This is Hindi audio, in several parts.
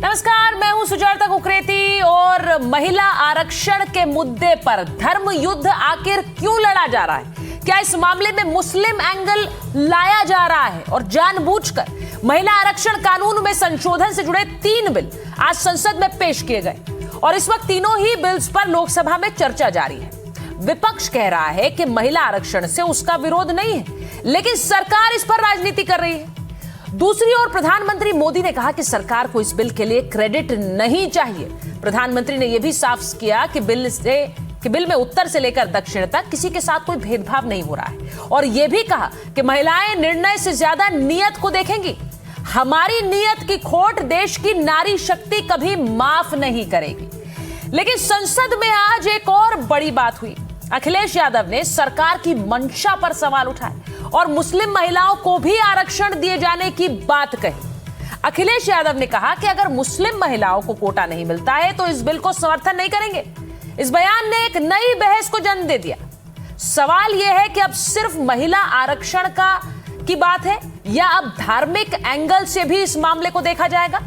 नमस्कार, मैं हूं सुजाता कुकरेती और महिला आरक्षण के मुद्दे पर धर्म युद्ध आखिर क्यों लड़ा जा रहा है? क्या इस मामले में मुस्लिम एंगल लाया जा रहा है? और जानबूझकर महिला आरक्षण कानून में संशोधन से जुड़े 3 बिल आज संसद में पेश किए गए और इस वक्त तीनों ही बिल्स पर लोकसभा में चर्चा जारी है। विपक्ष कह रहा है कि महिला आरक्षण से उसका विरोध नहीं है, लेकिन सरकार इस पर राजनीति कर रही है। दूसरी ओर प्रधानमंत्री मोदी ने कहा कि सरकार को इस बिल के लिए क्रेडिट नहीं चाहिए। प्रधानमंत्री ने यह भी साफ किया कि बिल में उत्तर से लेकर दक्षिण तक किसी के साथ कोई भेदभाव नहीं हो रहा है और यह भी कहा कि महिलाएं निर्णय से ज्यादा नियत को देखेंगी। हमारी नियत की खोट देश की नारी शक्ति कभी माफ नहीं करेगी। लेकिन संसद में आज एक और बड़ी बात हुई। अखिलेश यादव ने सरकार की मंशा पर सवाल उठाए और मुस्लिम महिलाओं को भी आरक्षण दिए जाने की बात कही। अखिलेश यादव ने कहा कि अगर मुस्लिम महिलाओं को कोटा नहीं मिलता है तो इस बिल को समर्थन नहीं करेंगे। इस बयान ने एक नई बहस को जन्म दे दिया। सवाल यह है कि अब सिर्फ महिला आरक्षण की बात है या अब धार्मिक एंगल से भी इस मामले को देखा जाएगा?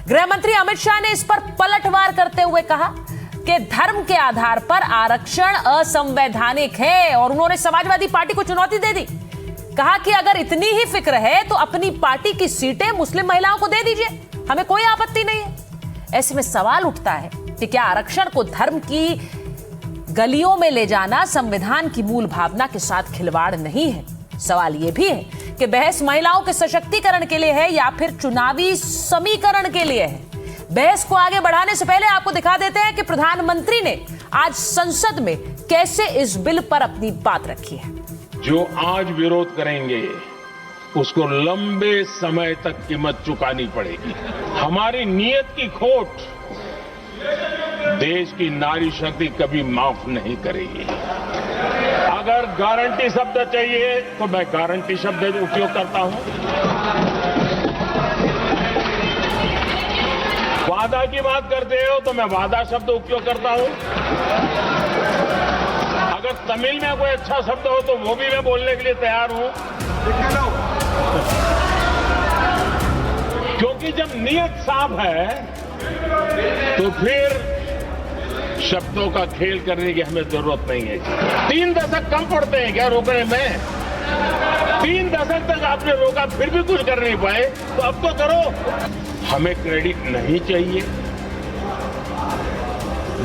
गृह मंत्री अमित शाह ने इस पर पलटवार करते हुए कहा कि धर्म के आधार पर आरक्षण असंवैधानिक है और उन्होंने समाजवादी पार्टी को चुनौती दे दी। कहा कि अगर इतनी ही फिक्र है तो अपनी पार्टी की सीटें मुस्लिम महिलाओं को दे दीजिए, हमें कोई आपत्ति नहीं है। ऐसे में सवाल उठता है कि क्या आरक्षण को धर्म की गलियों में ले जाना संविधान की मूल भावना के साथ खिलवाड़ नहीं है? सवाल यह भी है कि बहस महिलाओं के सशक्तिकरण के लिए है या फिर चुनावी समीकरण के लिए है। बहस को आगे बढ़ाने से पहले आपको दिखा देते हैं कि प्रधानमंत्री ने आज संसद में कैसे इस बिल पर अपनी बात रखी है। जो आज विरोध करेंगे उसको लंबे समय तक कीमत चुकानी पड़ेगी। हमारी नियत की खोट देश की नारी शक्ति कभी माफ नहीं करेगी। अगर गारंटी शब्द चाहिए तो मैं गारंटी शब्द उपयोग करता हूं। वादा की बात करते हो तो मैं वादा शब्द उपयोग करता हूं। अगर तमिल में कोई अच्छा शब्द हो तो वो भी मैं बोलने के लिए तैयार हूं, क्योंकि जब नियत साफ है तो फिर शब्दों का खेल करने की हमें जरूरत नहीं है। 3 दशक कम पड़ते हैं क्या रोकने में? 3 दशक तक आपने रोका फिर भी कुछ कर नहीं पाए, तो अब तो करो। हमें क्रेडिट नहीं चाहिए।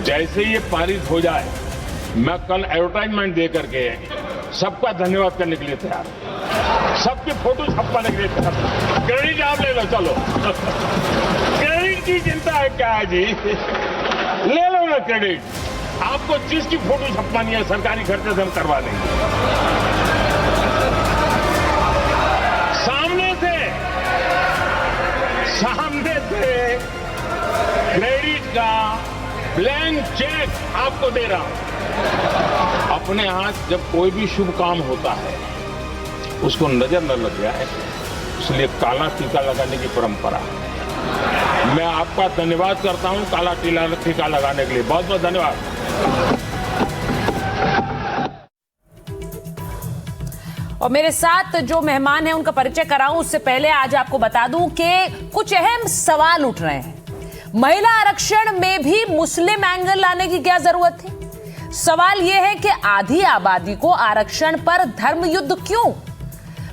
जैसे ये पारित हो जाए मैं कल एडवर्टाइजमेंट दे करके सबका धन्यवाद करने के लिए तैयार हूं, सबकी फोटो छपवाने के लिए तैयार हूं। क्रेडिट आप ले लो, चलो। क्रेडिट की चिंता है क्या है जी? ले लो ना क्रेडिट। आपको जिसकी फोटो छपवानी है सरकारी खर्चे से हम करवा देंगे। सामने से क्रेडिट का ब्लैंक चेक आपको दे रहा हूं। अपने हाथ जब कोई भी शुभ काम होता है उसको नजर न लग जाए, इसलिए काला टीका लगाने की परंपरा है। मैं आपका धन्यवाद करता हूं काला टीका लगाने के लिए। बहुत बहुत धन्यवाद। और मेरे साथ जो मेहमान हैं उनका परिचय कराऊं उससे पहले आज आपको बता दूं कि कुछ अहम सवाल उठ रहे हैं। महिला आरक्षण में भी मुस्लिम एंगल लाने की क्या जरूरत थी? सवाल यह है कि आधी आबादी को आरक्षण पर धर्म युद्ध क्यों?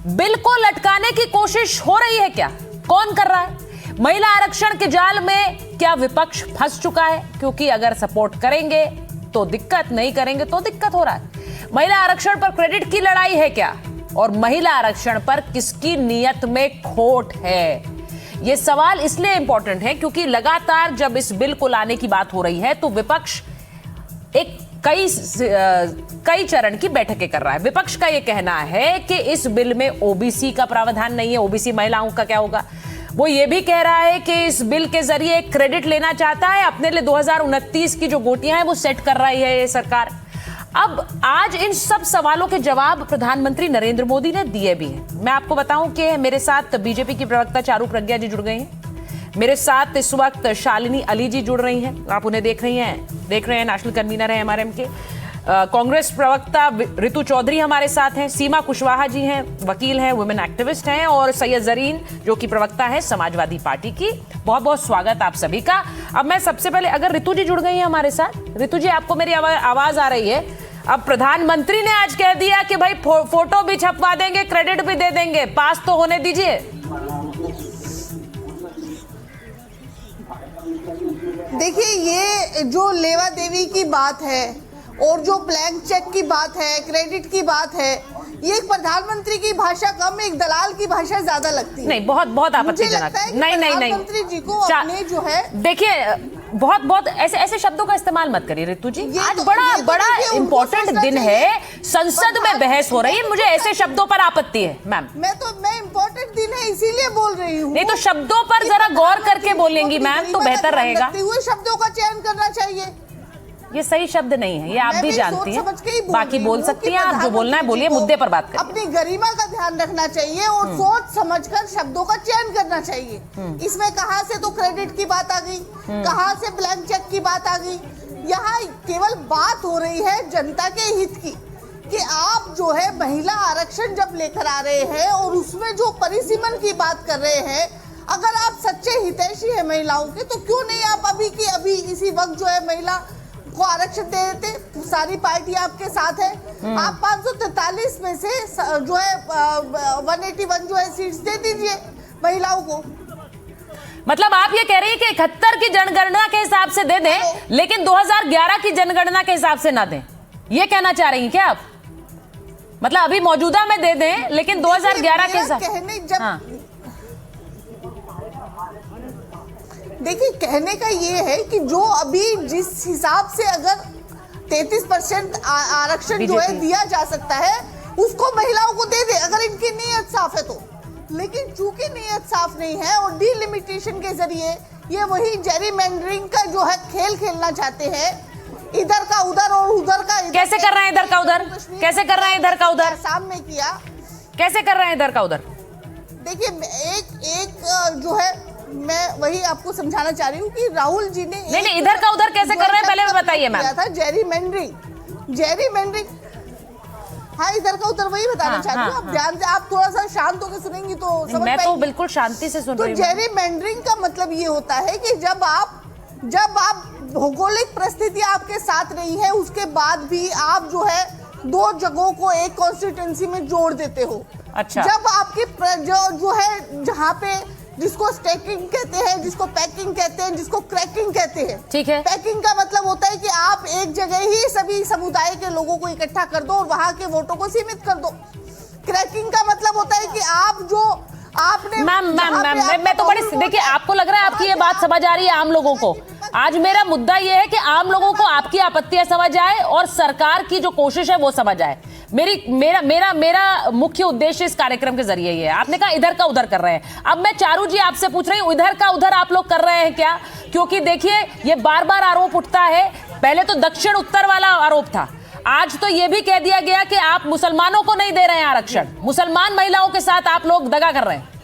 बिल को लटकाने की कोशिश हो रही है क्या? कौन कर रहा है? महिला आरक्षण के जाल में क्या विपक्ष फंस चुका है? क्योंकि अगर सपोर्ट करेंगे तो दिक्कत, नहीं करेंगे तो दिक्कत हो रहा है। महिला आरक्षण पर क्रेडिट की लड़ाई है क्या? और महिला आरक्षण पर किसकी नियत में खोट है? यह सवाल इसलिए इंपॉर्टेंट है क्योंकि लगातार जब इस बिल को लाने की बात हो रही है तो विपक्ष कई चरण की बैठकें कर रहा है। विपक्ष का यह कहना है कि इस बिल में ओबीसी का प्रावधान नहीं है, ओबीसी महिलाओं का क्या होगा? वो ये भी कह रहा है कि इस बिल के जरिए क्रेडिट लेना चाहता है, अपने लिए 2029 की जो गोटियां हैं वो सेट कर रही है ये सरकार। अब आज इन सब सवालों के जवाब प्रधानमंत्री नरेंद्र मोदी ने दिए भी हैं। मैं आपको बताऊं कि मेरे साथ बीजेपी की प्रवक्ता चारू प्रज्ञा जी जुड़ गई हैं। मेरे साथ इस वक्त शालिनी अली जी जुड़ रही हैं, आप उन्हें देख रहे हैं, नेशनल कन्वीनर है एमआरएम के। कांग्रेस प्रवक्ता रितु चौधरी हमारे साथ हैं, सीमा कुशवाहा जी हैं, वकील हैं, वुमेन एक्टिविस्ट हैं, और सैयद जरीन जो कि प्रवक्ता है समाजवादी पार्टी की। बहुत बहुत स्वागत आप सभी का। अब मैं सबसे पहले, अगर रितु जी जुड़ गई हैं हमारे साथ, रितु जी आपको मेरी आवाज आ रही है? अब प्रधानमंत्री ने आज कह दिया कि भाई फोटो भी छपवा देंगे, क्रेडिट भी दे देंगे, पास तो होने दीजिए। देखिए, ये जो लेवा देवी की बात है और जो ब्लैंक चेक की बात है, क्रेडिट की बात है, ये एक प्रधानमंत्री की भाषा कम, एक दलाल की भाषा ज्यादा लगती है। नहीं, बहुत बहुत आपत्तिजनक। नहीं नहीं नहीं, प्रधानमंत्री जी को अपने जो है, देखिए बहुत बहुत ऐसे शब्दों का इस्तेमाल मत करिए रितु जी। आज बड़ा इम्पोर्टेंट दिन है, संसद में बहस हो रही है, मुझे ऐसे शब्दों पर आपत्ति है मैम। मैं इम्पोर्टेंट दिन है इसीलिए बोल रही हूँ। नहीं तो शब्दों पर जरा गौर करके बोलेंगी मैम तो बेहतर रहेगा। हुए शब्दों का चयन करना चाहिए। ये सही शब्द नहीं है, ये आप भी जानती हैं, बाकी बोल सकती हैं, आप जो बोलना है बोलिए, मुद्दे पर बात करें। अपनी गरिमा का ध्यान रखना चाहिए और सोच समझकर शब्दों का चयन करना चाहिए। इसमें कहां से तो क्रेडिट की बात आ गई, कहां से ब्लैंक चेक की बात आ गई। यहाँ केवल बात हो रही है जनता के हित की, कि आप जो है महिला आरक्षण जब लेकर आ रहे हैं और उसमें जो परिसीमन की बात कर रहे हैं, अगर आप सच्चे हितैषी है महिलाओं के, तो क्यों नहीं आप अभी की अभी इसी वक्त जो है महिला को आरक्षण दे देते। सारी पार्टी आपके साथ है, आप 543 में से जो है 181 जो है सीट्स दे दीजिए महिलाओं को। मतलब आप ये कह रही है कि 71 की जनगणना के हिसाब से दे दें, लेकिन 2011 की जनगणना के हिसाब से ना दें, ये कहना चाह रही हैं क्या आप? मतलब अभी मौजूदा में दे दें लेकिन 2011 के हिसाब। देखिए, कहने का ये है कि जो अभी जिस हिसाब से अगर 33% आरक्षण जो है दिया जा सकता है, उसको महिलाओं को दे दे, अगर इनकी नीयत साफ है तो। लेकिन चूंकि नीयत साफ नहीं है और डिलिमिटेशन के जरिए ये वही जेरीमैंडरिंग का जो है खेल खेलना चाहते हैं, इधर का उधर और उधर का इधर। कैसे कर रहे हैं इधर का उधर? कैसे कर रहे हैं इधर का उधर? सामने किया, कैसे कर रहे हैं इधर का उधर? देखिए, एक जो है, मैं वही आपको समझाना चाह रही हूँ कि राहुल जी ने नहीं इधर का उधर कैसे कर रहे हैं पहले बताइए मैम। था जेरीमैंडरिंग। हाँ, इधर का उधर वही बताना चाहती हूँ। आप ध्यान से, आप थोड़ा सा शांत होकर सुनेंगी तो समझ पाएंगी। मैं तो बिल्कुल शांति से सुन रही हूँ। तो जेरीमैंडरिंग का मतलब ये होता है कि जब आप भौगोलिक परिस्थिति आपके साथ रही है, उसके बाद भी आप जो है दो जगहों को एक कॉन्स्टिट्यूएंसी में जोड़ देते हो। अच्छा। जब आपकी जो है, जहाँ पे जिसको स्टैकिंग कहते हैं, जिसको पैकिंग कहते हैं, जिसको क्रैकिंग कहते हैं। ठीक है। पैकिंग का मतलब होता है कि आप एक जगह ही सभी समुदाय के लोगों को इकट्ठा कर दो और वहां के वोटों को सीमित कर दो। क्रैकिंग का मतलब होता है कि आप जो आपने मैं तो बड़ी, देखिए आपको लग रहा है आपकी ये बात समझ आ रही है आम लोगों को। आज मेरा मुद्दा ये है कि आम लोगों को आपकी आपत्तियां समझ आए और सरकार की जो कोशिश है वो समझ आए। मेरा मुख्य उद्देश्य इस कार्यक्रम के जरिए ये है। आपने कहा इधर का उधर कर रहे हैं, अब मैं चारू जी आपसे पूछ रही हूँ, इधर का उधर आप लोग कर रहे हैं क्या? क्योंकि देखिए ये बार बार आरोप उठता है, पहले तो दक्षिण उत्तर वाला आरोप था, आज तो ये भी कह दिया गया कि आप मुसलमानों को नहीं दे रहे हैं आरक्षण, मुसलमान महिलाओं के साथ आप लोग दगा कर रहे हैं।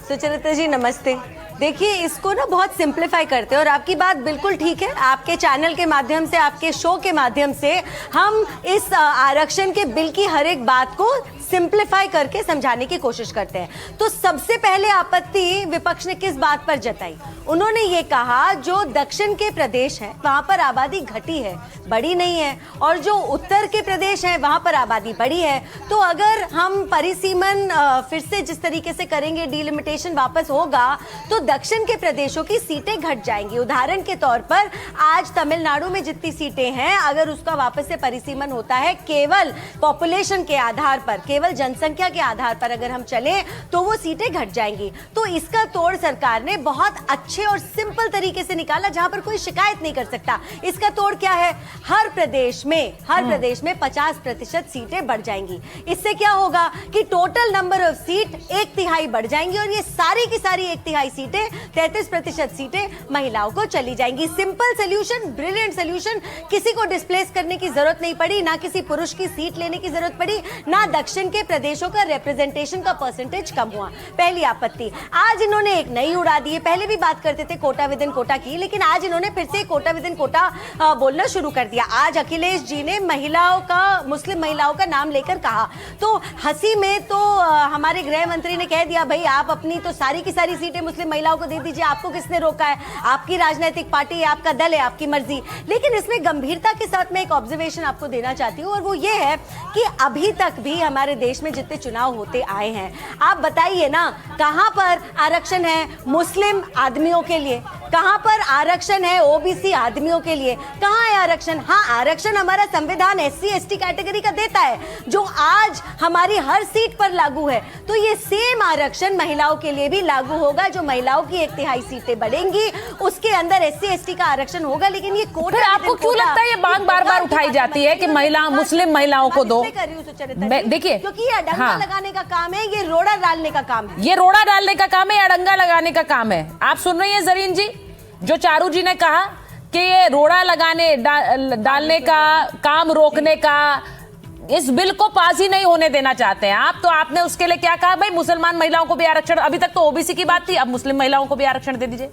सुचरिता जी नमस्ते। देखिए, इसको ना बहुत सिंप्लीफाई करते हैं और आपकी बात बिल्कुल ठीक है। आपके चैनल के माध्यम से, आपके शो के माध्यम से हम इस आरक्षण के बिल की हर एक बात को सिंप्लीफाई करके समझाने की कोशिश करते हैं। तो सबसे पहले आपत्ति विपक्ष ने किस बात पर जताई? उन्होंने ये कहा जो दक्षिण के प्रदेश हैं वहां पर आबादी घटी है, बड़ी नहीं है, और जो उत्तर के प्रदेश हैं वहां पर आबादी बड़ी है। तो अगर हम परिसीमन फिर से जिस तरीके से करेंगे, डिलिमिटेशन वापस होगा, तो दक्षिण के प्रदेशों की सीटें घट जाएंगी। उदाहरण के तौर पर आज तमिलनाडु में जितनी सीटें हैं, अगर उसका वापस से परिसीमन होता है केवल पॉपुलेशन के आधार पर, केवल जनसंख्या के आधार पर अगर हम चले, तो वो सीटें घट जाएंगी। तो इसका तोड़ सरकार ने बहुत अच्छे और सिंपल तरीके से निकाला, जहां पर कोई शिकायत नहीं कर सकता। इसका तोड़ क्या है? हर प्रदेश में 50% सीटें बढ़ जाएंगी। इससे क्या होगा कि टोटल नंबर ऑफ सीट 1/3 बढ़ जाएंगी और ये सारी की सारी 1/3 सीटें, 33% सीटें महिलाओं को चली जाएंगी। Simple solution, brilliant solution. किसी को डिस्प्लेस करने की जरूरत नहीं पड़ी, ना किसी पुरुष की सीट लेने की जरूरत पड़ी, ना दक्षिण जिनके प्रदेशों का रिप्रेजेंटेशन का परसेंटेज कम हुआ। पहली आपत्ति। आज इन्होंने एक नई उड़ा दी है। पहले भी बात करते थे कोटा विद इन कोटा की, लेकिन आज इन्होंने फिर से कोटा विद इन कोटा बोलना शुरू कर दिया। आज अखिलेश जी ने महिलाओं का, मुस्लिम महिलाओं का नाम लेकर कहा, तो हंसी में तो हमारे गृह मंत्री ने कह दिया भाई आप अपनी तो सारी की सारी सीटें मुस्लिम महिलाओं को दे दीजिए, आपको किसने रोका है, आपकी राजनीतिक पार्टी है, आपका दल है, आपकी मर्जी। लेकिन इसमें गंभीरता के साथ मैं एक ऑब्जर्वेशन आपको देना चाहती हूँ, और वो ये है कि अभी तक भी हमारे देश में जितने चुनाव होते आए हैं, आप बताइए ना कहां पर आरक्षण है मुस्लिम आदमियों के लिए, कहां पर आरक्षण है ओबीसी आदमियों के लिए, कहां है आरक्षण? हाँ, आरक्षण हमारा संविधान SC ST कैटेगरी का देता है, जो आज हमारी हर सीट पर लागू है। तो ये सेम आरक्षण महिलाओं के लिए भी लागू होगा, जो महिलाओं की 1/3 सीटें बढ़ेंगी उसके अंदर SC ST का आरक्षण होगा। लेकिन ये कोटा, फिर आपको क्यों लगता है ये बात बार-बार उठाई जाती है कि महिला, मुस्लिम महिलाओं को दो? देखिए, क्योंकि ये अडंगा लगाने का काम है, ये रोड़ा डालने का काम है, ये रोड़ा डालने का काम है या अडंगा लगाने का काम है? आप सुन रही हैं जरीन जी, जो चारू जी ने कहा कि ये रोड़ा लगाने डालने का काम, रोकने का, इस बिल को पास ही नहीं होने देना चाहते हैं आप। तो आपने उसके लिए क्या कहा? भाई मुसलमान महिलाओं को भी आरक्षण, अभी तक तो ओबीसी की बात थी, अब मुस्लिम महिलाओं को भी आरक्षण दे दीजिए।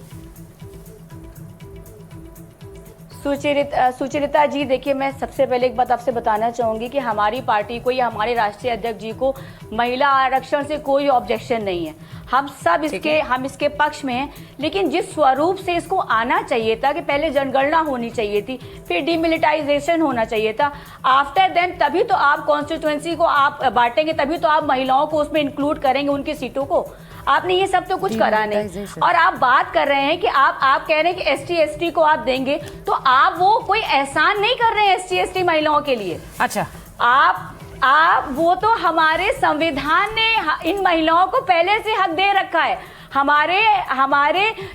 सुचरिता जी, देखिए मैं सबसे पहले एक बात आपसे बताना चाहूँगी कि हमारी पार्टी को या हमारे राष्ट्रीय अध्यक्ष जी को महिला आरक्षण से कोई ऑब्जेक्शन नहीं है। हम सब इसके पक्ष में हैं, लेकिन जिस स्वरूप से इसको आना चाहिए था कि पहले जनगणना होनी चाहिए थी, फिर डिमिलिटाइजेशन होना चाहिए था, आफ्टर देन तभी तो आप कॉन्स्टिट्यूएंसी को आप बांटेंगे, तभी तो आप महिलाओं को उसमें इंक्लूड करेंगे, उनकी सीटों को। आपने ये सब तो कुछ करा नहीं, और आप बात कर रहे हैं कि आप कह रहे हैं कि ST ST को आप देंगे, तो आप वो कोई एहसान नहीं कर रहे हैं ST ST महिलाओं के लिए। अच्छा, आप वो तो हमारे संविधान ने इन महिलाओं को पहले से हक दे रखा है। हमारे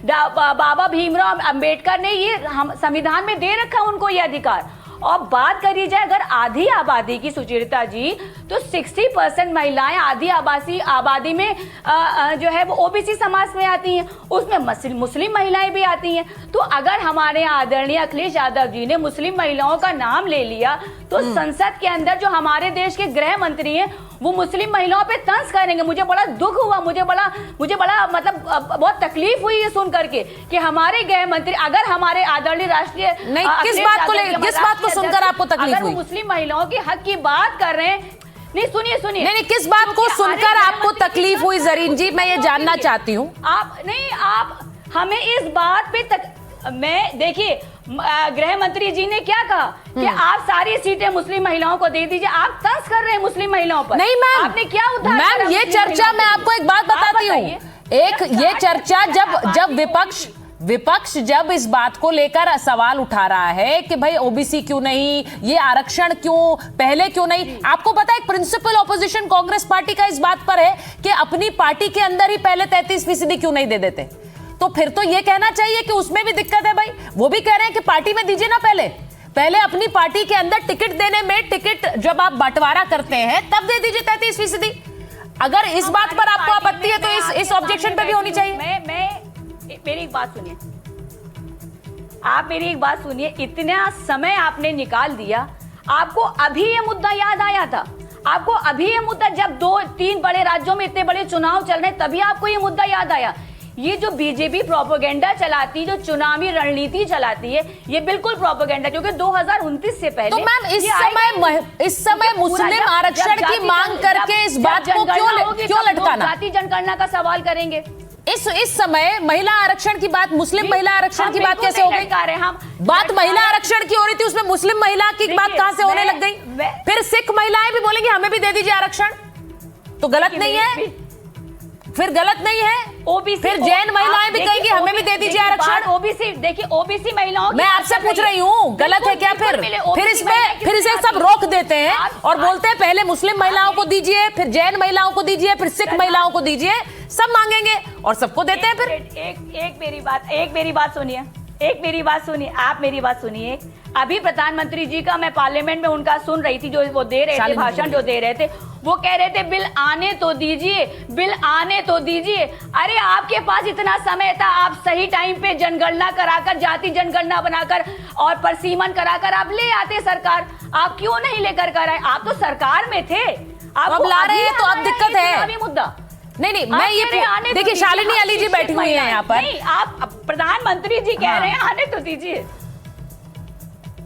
बाबा भीमराव अंबेडकर ने ये संविधान में दे रखा उनको ये अधिकार। और बात करी जाए अगर आधी आबादी की, सुचरिता जी, तो 60% महिलाएं आधी आबादी में जो है वो ओबीसी समाज में आती हैं, उसमें मुस्लिम महिलाएं भी आती हैं। तो अगर हमारे आदरणीय अखिलेश यादव जी ने मुस्लिम महिलाओं का नाम ले लिया, तो संसद के अंदर जो हमारे देश के गृह मंत्री हैं वो मुस्लिम महिलाओं पे तंज करेंगे। मुझे बड़ा दुख हुआ, मुझे बड़ा मतलब बहुत तकलीफ हुई ये सुन करके कि हमारे गृह मंत्री, अगर हमारे आदरणीय राष्ट्रीय किस बात को सुनकर आपको तकलीफ हुई? मुस्लिम महिलाओं के हक की बात कर रहे हैं। नहीं, सुनिए नहीं, किस बात को सुनकर आपको तकलीफ हुई जरीन जी, मैं ये जानना चाहती हूँ। आप हमें इस बात पे मैं देखिए, गृह मंत्री जी ने क्या कहा कि आप सारी सीटें मुस्लिम महिलाओं को दे दीजिए। आप तंज कर रहे हैं मुस्लिम महिलाओं पर। नहीं मैम, आपने क्या उद्धार मैम ये चर्चा, मैं आपको एक बात बताती हूँ, ये चर्चा जब विपक्ष जब इस बात को लेकर सवाल उठा रहा है कि भाई ओबीसी क्यों नहीं, ये आरक्षण क्यों पहले क्यों नहीं, आपको पता है प्रिंसिपल ऑपोजिशन कांग्रेस पार्टी का इस बात पर है कि अपनी पार्टी के अंदर ही पहले 33% क्यों नहीं दे देते। तो फिर तो ये कहना चाहिए कि उसमें भी दिक्कत है भाई। वो भी कह रहे हैं कि पार्टी में दीजिए ना, पहले अपनी पार्टी के अंदर टिकट देने में, टिकट जब आप बंटवारा करते हैं तब दे दीजिए 33%। अगर इस बात पर आपको आपत्ति है तो इस ऑब्जेक्शन पे भी होनी चाहिए। मेरी एक बात सुनिए, आप मेरी एक बात सुनिए, इतना समय आपने निकाल दिया, आपको अभी ये मुद्दा याद आया था? आपको अभी ये मुद्दा, जब 2-3 बड़े राज्यों में इतने बड़े चुनाव चल रहे हैं, तभी आपको ये मुद्दा याद आया? ये जो बीजेपी प्रोपेगेंडा चलाती, जो चुनावी रणनीति चलाती है, ये बिल्कुल प्रोपेगेंडा, क्योंकि 2029 से पहले। तो मैम इस समय मुस्लिम आरक्षण की मांग करके इस बात को क्यों लटकाना? जाति जनगणना का सवाल करेंगे। इस समय महिला आरक्षण की बात, मुस्लिम महिला आरक्षण की बात कैसे हो गई? बात महिला आरक्षण की हो रही थी, उसमें मुस्लिम महिला की बात कहां से होने लग गई? फिर सिख महिलाएं भी बोलेंगी हमें भी दे दीजिए आरक्षण, तो गलत नहीं है? फिर गलत नहीं है? ओबीसी, फिर जैन महिलाएं भी कहेंगी हमें भी दे दीजिए आरक्षण। ओबीसी, देखिए ओबीसी महिलाओं, मैं आपसे पूछ रही हूँ, गलत है क्या? फिर इसे सब रोक देते हैं और बोलते हैं पहले मुस्लिम महिलाओं को दीजिए, फिर जैन महिलाओं को दीजिए, फिर सिख महिलाओं को दीजिए, सब मांगेंगे और सबको देते हैं। फिर एक मेरी बात सुनिए, आप मेरी बात सुनिए। अभी प्रधानमंत्री जी का मैं पार्लियामेंट में उनका सुन रही थी, जो वो दे रहे थे भाषण, जो दे रहे थे, वो कह रहे थे बिल आने तो दीजिए, बिल आने तो दीजिए। अरे आपके पास इतना समय था, आप सही टाइम पे जनगणना कराकर, जाति जनगणना बनाकर और परसीमन कराकर आप ले आते सरकार। आप क्यों नहीं लेकर कर आए? आप तो सरकार में थे, अब ला रहे हैं तो अब दिक्कत है। मुद्दा नहीं, मैं ये देखिए, शालिनी अली जी बैठी हुई हैं यहाँ पर। नहीं, आप प्रधानमंत्री जी कह रहे हैं, आने तो दीजिए।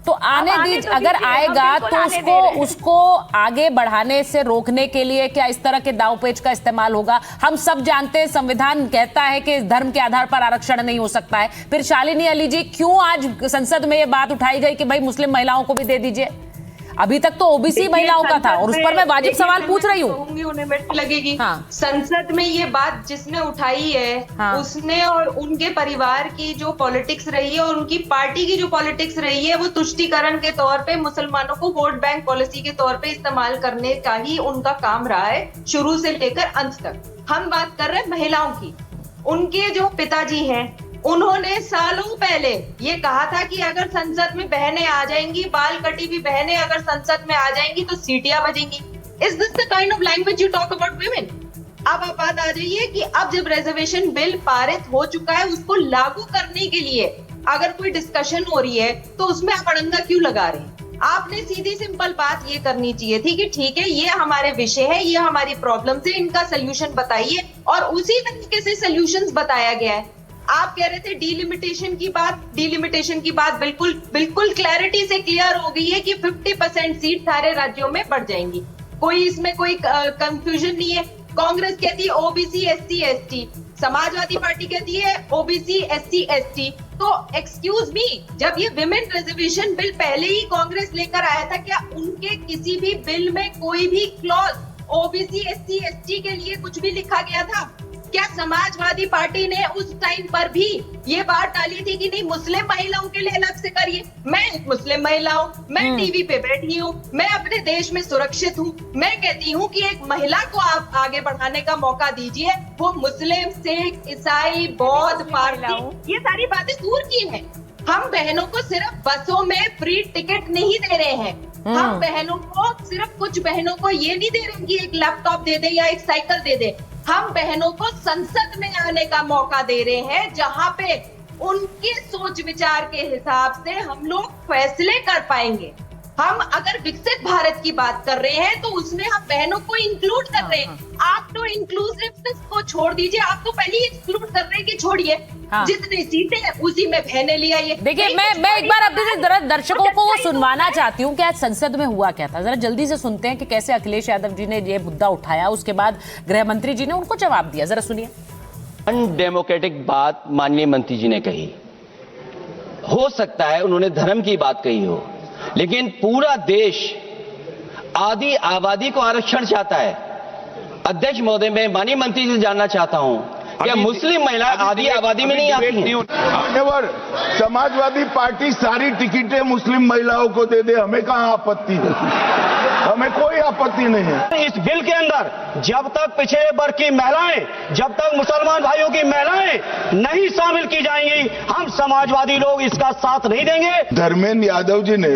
तो आने दीजिए, अगर आएगा तो उसको आगे बढ़ाने से रोकने के लिए क्या इस तरह के दांवपेच का इस्तेमाल होगा? हम सब जानते हैं संविधान कहता है कि धर्म के आधार पर आरक्षण नहीं हो सकता है। फिर शालिनी अली जी क्यों आज संसद में ये बात उठाई गई कि भाई मुस्लिम महिलाओं को भी दे दीजिए? अभी तक तो ओबीसी महिलाओं का था और उस पर मैं वाजिब सवाल पूछ रही हूँ। उन्हें मिनट लगेगी। हाँ। संसद में ये बात जिसने उठाई है, हाँ। उसने और उनके परिवार की जो पॉलिटिक्स रही है और उनकी पार्टी की जो पॉलिटिक्स रही है, वो तुष्टीकरण के तौर पे मुसलमानों को वोट बैंक पॉलिसी के तौर पे इस्तेमाल करने का ही उनका काम रहा है, शुरू से लेकर अंत तक। हम बात कर रहे हैं महिलाओं की। उनके जो पिताजी हैं, उन्होंने सालों पहले ये कहा था कि अगर संसद में बहनें आ जाएंगी, बाल कटी हुई बहनें अगर संसद में आ जाएंगी तो सीटियां बजेंगी। Is this the kind of language you talk about women? अब आप बात आ जाइए कि अब जब रिजर्वेशन बिल पारित हो चुका है, उसको लागू करने के लिए अगर कोई डिस्कशन हो रही है तो उसमें आप अड़ंगा क्यों लगा रहे हैं? आपने सीधी सिंपल बात ये करनी चाहिए थी कि ठीक है, ये हमारे विषय है, ये हमारी प्रॉब्लम है, इनका सोल्यूशन बताइए, और उसी तरीके से सोल्यूशंस बताया गया है। आप कह रहे थे डिलिमिटेशन की बात बिल्कुल क्लैरिटी से क्लियर हो गई है कि 50% सीट सारे राज्यों में बढ़ जाएंगी। कोई इसमें कोई कंफ्यूजन नहीं है। कांग्रेस कहती है OBC SC ST, Samajwadi party कहती है ओबीसी एससी एसटी। तो एक्सक्यूज मी, जब ये विमेन रिजर्वेशन बिल पहले ही कांग्रेस लेकर आया था, क्या उनके किसी भी बिल में कोई भी क्लॉज ओबीसी एससी एसटी के लिए कुछ भी लिखा गया था? क्या समाजवादी पार्टी ने उस टाइम पर भी ये बात डाली थी कि नहीं मुस्लिम महिलाओं के लिए अलग से करिए? मैं एक मुस्लिम महिला हूँ, मैं टीवी पे बैठी हूँ, मैं अपने देश में सुरक्षित हूँ। मैं कहती हूँ कि एक महिला को आप आगे बढ़ाने का मौका दीजिए। वो मुस्लिम, सिख, ईसाई, बौद्ध, पारसी, ये सारी बातें दूर की हैं। हम बहनों को सिर्फ बसों में फ्री टिकट नहीं दे रहे हैं। हम बहनों को सिर्फ कुछ बहनों को ये नहीं दे रहे कि एक लैपटॉप दे दे या एक साइकिल दे दे। हम बहनों को संसद में आने का मौका दे रहे हैं, जहां पे उनके सोच विचार के हिसाब से हम लोग फैसले कर पाएंगे। हम अगर विकसित भारत की बात कर रहे हैं तो उसमें हम बहनों को इंक्लूड कर रहे हैं। आप तो इंक्लूसिवनेस को छोड़ दीजिए, आप तो पहले ही एक्सक्लूड कर रहे हैं कि छोड़िए, जितनी सीटें हैं उसी में बहनें ले आइए। देखिए, मैं एक बार अपने दर्शकों को वो सुनवाना चाहती हूँ कि आज संसद में हुआ क्या था। जरा जल्दी से सुनते हैं कि कैसे अखिलेश यादव जी ने ये मुद्दा उठाया, उसके बाद गृह मंत्री जी ने उनको जवाब दिया। जरा सुनिए। अनडेमोक्रेटिक बात माननीय मंत्री जी ने कही। हो सकता है उन्होंने धर्म की बात कही हो, लेकिन पूरा देश आदि आबादी को आरक्षण चाहता है। अध्यक्ष महोदय, मैं माननीय मंत्री से जानना चाहता हूं, क्या मुस्लिम महिला आदि आबादी में नहीं आती हैं? समाजवादी पार्टी सारी टिकटें मुस्लिम महिलाओं को दे दे, हमें कहां आपत्ति है? हमें कोई आपत्ति नहीं है। इस बिल के अंदर जब तक पिछड़े वर्ग की महिलाएं, जब तक मुसलमान भाइयों की महिलाएं नहीं शामिल की जाएंगी, हम समाजवादी लोग इसका साथ नहीं देंगे। धर्मेंद्र यादव जी ने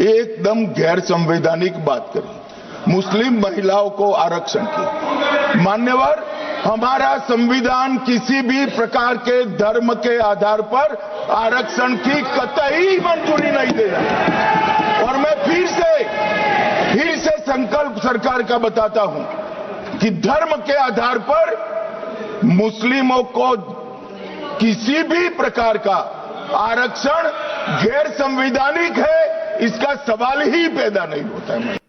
एकदम गैर संवैधानिक बात करी, मुस्लिम महिलाओं को आरक्षण की। मान्यवर, हमारा संविधान किसी भी प्रकार के धर्म के आधार पर आरक्षण की कतई मंजूरी नहीं दे रहा। और मैं फिर से संकल्प सरकार का बताता हूं कि धर्म के आधार पर मुस्लिमों को किसी भी प्रकार का आरक्षण गैर संवैधानिक है, इसका सवाल ही पैदा नहीं होता है।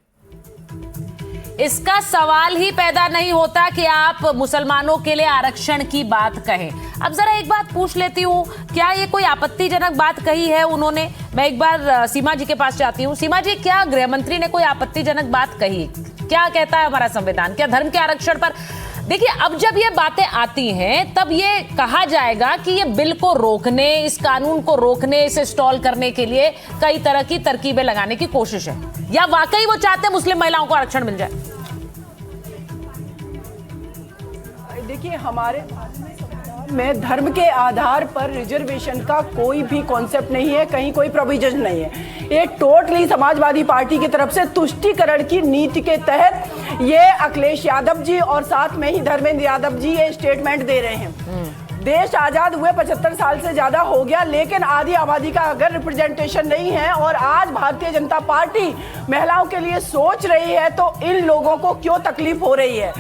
इसका सवाल ही पैदा नहीं होता कि आप मुसलमानों के लिए आरक्षण की बात कहें। अब जरा एक बात पूछ लेती हूँ, क्या ये कोई आपत्तिजनक बात कही है उन्होंने? मैं एक बार सीमा जी के पास जाती हूँ। सीमा जी, क्या गृह मंत्री ने कोई आपत्तिजनक बात कही? क्या कहता है हमारा संविधान? क्या धर्म के आरक्षण पर? देखिए, अब जब ये बातें आती हैं तब ये कहा जाएगा कि ये बिल को रोकने, इस कानून को रोकने, इसे स्टॉल करने के लिए कई तरह की तरकीबें लगाने की कोशिश है, या वाकई वो चाहते हैं मुस्लिम महिलाओं को आरक्षण मिल जाए? देखिए, हमारे में धर्म के आधार पर रिजर्वेशन का कोई भी कॉन्सेप्ट नहीं है, कहीं कोई प्रोविजन नहीं है। ये टोटली समाजवादी पार्टी की तरफ से तुष्टीकरण की नीति के तहत ये अखिलेश यादव जी और साथ में ही धर्मेंद्र यादव जी ये स्टेटमेंट दे रहे हैं। देश आज़ाद हुए 75 साल से ज़्यादा हो गया, लेकिन आधी आबादी का अगर रिप्रेजेंटेशन नहीं है और आज भारतीय जनता पार्टी महिलाओं के लिए सोच रही है, तो इन लोगों को क्यों तकलीफ हो रही है?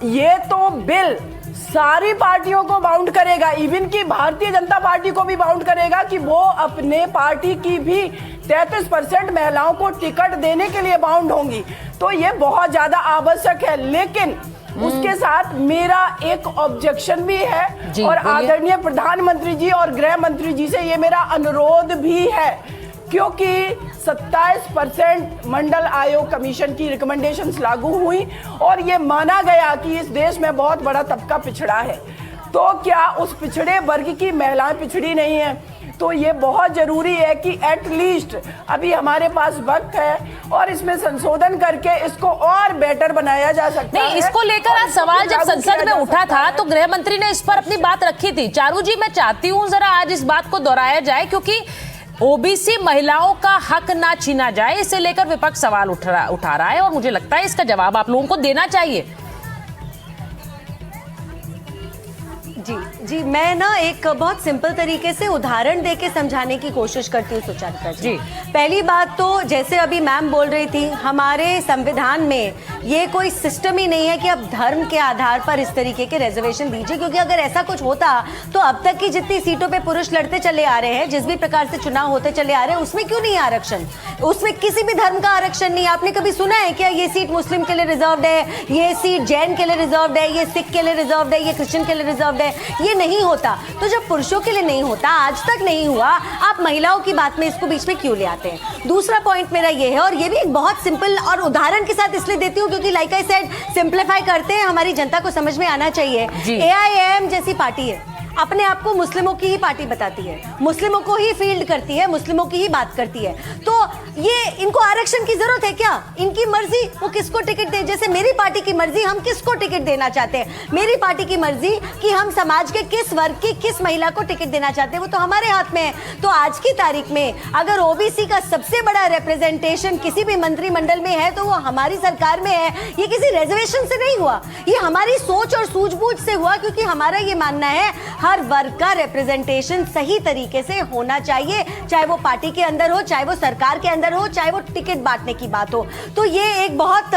ये तो बिल सारी पार्टियों को बाउंड करेगा, इवन की भारतीय जनता पार्टी को भी बाउंड करेगा कि वो अपने पार्टी की भी 33% महिलाओं को टिकट देने के लिए बाउंड होंगी। तो ये बहुत ज़्यादा आवश्यक है, लेकिन उसके साथ मेरा एक ऑब्जेक्शन भी है और आदरणीय प्रधानमंत्री जी और गृह मंत्री जी से ये मेरा अनुरोध भी है, क्योंकि 27% मंडल आयोग कमीशन की रिकमेंडेशंस लागू हुई और ये माना गया कि इस देश में बहुत बड़ा तबका पिछड़ा है, तो क्या उस पिछड़े वर्ग की महिलाएं पिछड़ी नहीं है? तो ये बहुत जरूरी है कि एटलीस्ट अभी हमारे पास वक्त है और इसमें संशोधन करके इसको और बेटर बनाया जा सकता है। नहीं, इसको लेकर आज सवाल जब संसद में उठा था तो गृह मंत्री ने इस पर अपनी बात रखी थी। चारू जी, मैं चाहती हूँ जरा आज इस बात को दोहराया जाए, क्योंकि ओबीसी महिलाओं का हक ना छीना जाए, इसे लेकर विपक्ष सवाल उठा रहा है और मुझे लगता है इसका जवाब आप लोगों को देना चाहिए। जी, मैं ना एक बहुत सिंपल तरीके से उदाहरण देके समझाने की कोशिश करती हूँ सुचारिता जी। पहली बात तो जैसे अभी मैम बोल रही थी, हमारे संविधान में ये कोई सिस्टम ही नहीं है कि आप धर्म के आधार पर इस तरीके के रिजर्वेशन दीजिए, क्योंकि अगर ऐसा कुछ होता तो अब तक की जितनी सीटों पे पुरुष लड़ते चले आ रहे हैं, जिस भी प्रकार से चुनाव होते चले आ रहे हैं, उसमें क्यों नहीं आरक्षण? उसमें किसी भी धर्म का आरक्षण नहीं। आपने कभी सुना है क्या ये सीट मुस्लिम के लिए रिजर्व्ड है, ये सीट जैन के लिए रिजर्व्ड है, ये सिख के लिए रिजर्व्ड है, ये क्रिश्चियन के लिए रिजर्व्ड है? ये नहीं होता। तो जब पुरुषों के लिए नहीं होता, आज तक नहीं हुआ, आप महिलाओं की बात में इसको बीच में क्यों ले आते हैं? दूसरा पॉइंट मेरा ये है, और ये भी एक बहुत सिंपल और उदाहरण के साथ इसलिए देती हूँ क्योंकि लाइक आई सेड सिंप्लीफाई करते हैं, हमारी जनता को समझ में आना चाहिए। AIM जैसी पार्टी है, अपने आप को मुस्लिमों की ही पार्टी बताती है, मुस्लिमों को ही फील्ड करती है, मुस्लिमों की ही बात करती है, तो ये इनको आरक्षण की जरूरत है क्या? इनकी मर्जी वो किसको टिकट दे। जैसे मेरी पार्टी की मर्जी हम किसको टिकट देना चाहते हैं, मेरी पार्टी की मर्जी कि हम समाज के किस वर्ग की किस महिला को टिकट देना चाहते हैं, वो तो हमारे हाथ में है। तो आज की तारीख में अगर ओबीसी का सबसे बड़ा रिप्रेजेंटेशन किसी भी मंत्रिमंडल में है तो वो हमारी सरकार में है। ये किसी रिजर्वेशन से नहीं हुआ, ये हमारी सोच और सूझबूझ से हुआ, क्योंकि हमारा ये मानना है हर वर्ग का रिप्रेजेंटेशन सही तरीके से होना चाहिए, चाहे वो पार्टी के अंदर हो, चाहे वो सरकार के अंदर हो, चाहे वो टिकट बांटने की बात हो। तो ये एक बहुत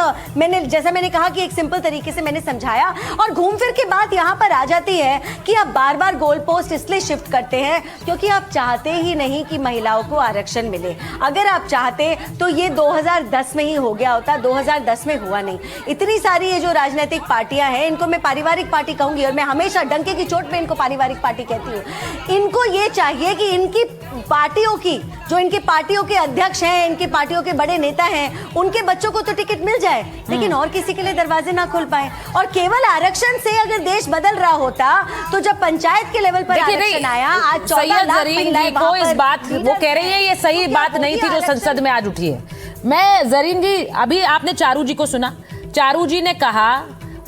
जैसा मैंने कहा कि एक सिंपल तरीके से मैंने समझाया, और घूम फिर के बात यहां पर आ जाती है कि आप बार बार गोल पोस्ट इसलिए शिफ्ट करते हैं क्योंकि आप चाहते ही नहीं कि महिलाओं को आरक्षण मिले। अगर आप चाहते तो ये 2010 में ही हो गया होता, 2010 में हुआ नहीं। इतनी सारी ये जो राजनीतिक पार्टियां हैं, इनको मैं पारिवारिक पार्टी कहूंगी, और मैं हमेशा डंके की चोट पे इनको पारिवारिक पार्टी कहती हूँ। इनको ये चाहिए कि इनकी पार्टियों की, जो इनकी पार्टियों के अध्यक्ष हैं, इनकी पार्टियों के बड़े नेता हैं, उनके बच्चों को तो टिकट मिल जाए, लेकिन और किसी के लिए दरवाजे ना खोल पाए। और केवल आरक्षण से अगर देश बदल रहा होता तो जब पंचायत के लेवल पर आरक्षण आया, आज 14 लाख महिलाएं को इस बात वो कह रही है, ये सही बात नहीं थी जो संसद में आज उठी है। मैं जरीन जी, अभी आपने चारू जी को सुना, चारू जी ने कहा,